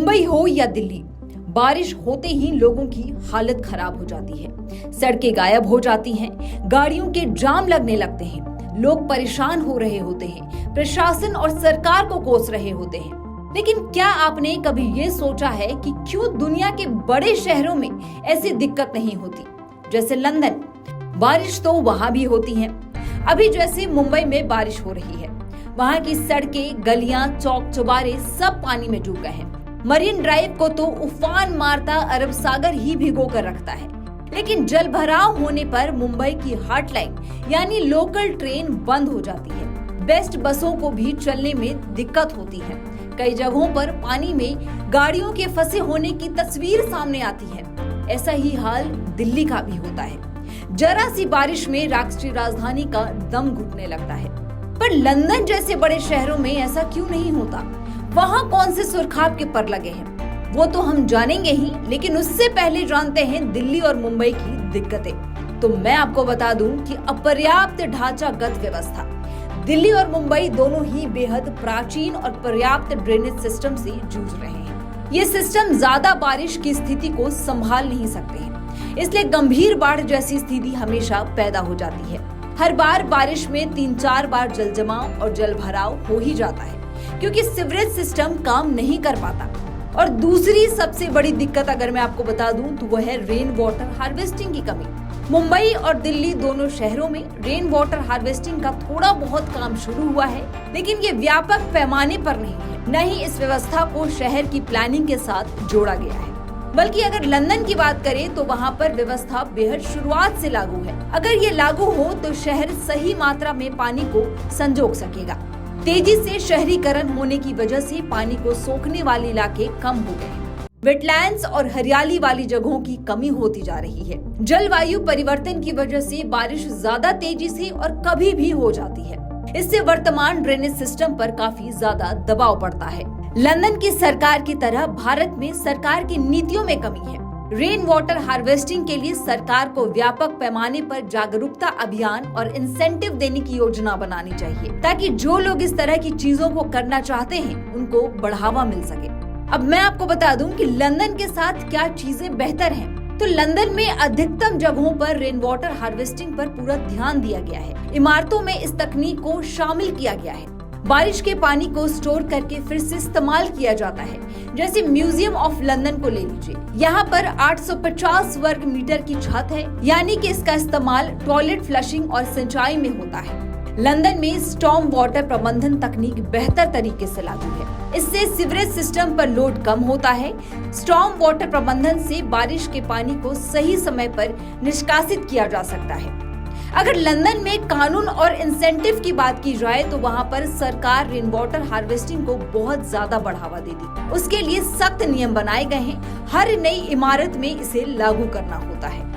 मुंबई हो या दिल्ली, बारिश होते ही लोगों की हालत खराब हो जाती है। सड़कें गायब हो जाती हैं, गाड़ियों के जाम लगने लगते हैं, लोग परेशान हो रहे होते हैं, प्रशासन और सरकार को कोस रहे होते हैं। लेकिन क्या आपने कभी ये सोचा है कि क्यों दुनिया के बड़े शहरों में ऐसी दिक्कत नहीं होती? जैसे लंदन, बारिश तो वहां भी होती है। अभी जैसे मुंबई में बारिश हो रही है, वहां की सड़कें, गलियां, चौक चौबारे सब पानी में डूब गए हैं। मरीन ड्राइव को तो उफान मारता अरब सागर ही भिगो कर रखता है। लेकिन जल भराव होने पर मुंबई की हॉट लाइन यानी लोकल ट्रेन बंद हो जाती है। बेस्ट बसों को भी चलने में दिक्कत होती है। कई जगहों पर पानी में गाड़ियों के फंसे होने की तस्वीर सामने आती है। ऐसा ही हाल दिल्ली का भी होता है। जरा सी बारिश में राष्ट्रीय राजधानी का दम घुटने लगता है। पर लंदन जैसे बड़े शहरों में ऐसा क्यों नहीं होता? वहां कौन से सुरखाब के पर लगे हैं, वो तो हम जानेंगे ही, लेकिन उससे पहले जानते हैं दिल्ली और मुंबई की दिक्कतें। तो मैं आपको बता दूं कि अपर्याप्त ढांचागत व्यवस्था। दिल्ली और मुंबई दोनों ही बेहद प्राचीन और पर्याप्त ड्रेनेज सिस्टम से जूझ रहे हैं। ये सिस्टम ज्यादा बारिश की स्थिति को संभाल नहीं सकते हैं, इसलिए गंभीर बाढ़ जैसी स्थिति हमेशा पैदा हो जाती है। हर बार बारिश में 3-4 बार जल जमाव और जल भराव हो ही जाता है, क्योंकि सीवरेज सिस्टम काम नहीं कर पाता। और दूसरी सबसे बड़ी दिक्कत अगर मैं आपको बता दूं तो वह है रेन वाटर हार्वेस्टिंग की कमी। मुंबई और दिल्ली दोनों शहरों में रेन वाटर हार्वेस्टिंग का थोड़ा बहुत काम शुरू हुआ है, लेकिन ये व्यापक पैमाने पर नहीं है। न ही इस व्यवस्था को शहर की प्लानिंग के साथ जोड़ा गया है। बल्कि अगर लंदन की बात करें तो वहाँ पर व्यवस्था बेहद शुरुआत से लागू है। अगर ये लागू हो तो शहर सही मात्रा में पानी को संजो सकेगा। तेजी से शहरीकरण होने की वजह से पानी को सोखने वाले इलाके कम हो गए हैं। वेटलैंड्स और हरियाली वाली जगहों की कमी होती जा रही है। जलवायु परिवर्तन की वजह से बारिश ज्यादा तेजी से और कभी भी हो जाती है। इससे वर्तमान ड्रेनेज सिस्टम पर काफी ज्यादा दबाव पड़ता है। लंदन की सरकार की तरह भारत में सरकार की नीतियों में कमी है। रेन वाटर हार्वेस्टिंग के लिए सरकार को व्यापक पैमाने पर जागरूकता अभियान और इंसेंटिव देने की योजना बनानी चाहिए, ताकि जो लोग इस तरह की चीजों को करना चाहते हैं उनको बढ़ावा मिल सके। अब मैं आपको बता दूं कि लंदन के साथ क्या चीजें बेहतर हैं। तो लंदन में अधिकतम जगहों पर रेन वाटर हार्वेस्टिंग पर पूरा ध्यान दिया गया है। इमारतों में इस तकनीक को शामिल किया गया है। बारिश के पानी को स्टोर करके फिर से इस्तेमाल किया जाता है। जैसे म्यूजियम ऑफ लंदन को ले लीजिए, यहाँ पर 850 वर्ग मीटर की छत है, यानी कि इसका इस्तेमाल टॉयलेट फ्लशिंग और सिंचाई में होता है। लंदन में स्टॉर्म वाटर प्रबंधन तकनीक बेहतर तरीके से लागू है। इससे सीवरेज सिस्टम पर लोड कम होता है। स्टॉर्म वाटर प्रबंधन से बारिश के पानी को सही समय पर निष्कासित किया जा सकता है। अगर लंदन में कानून और इंसेंटिव की बात की जाए तो वहाँ पर सरकार रेन वाटर हार्वेस्टिंग को बहुत ज्यादा बढ़ावा देती। उसके लिए सख्त नियम बनाए गए हैं। हर नई इमारत में इसे लागू करना होता है।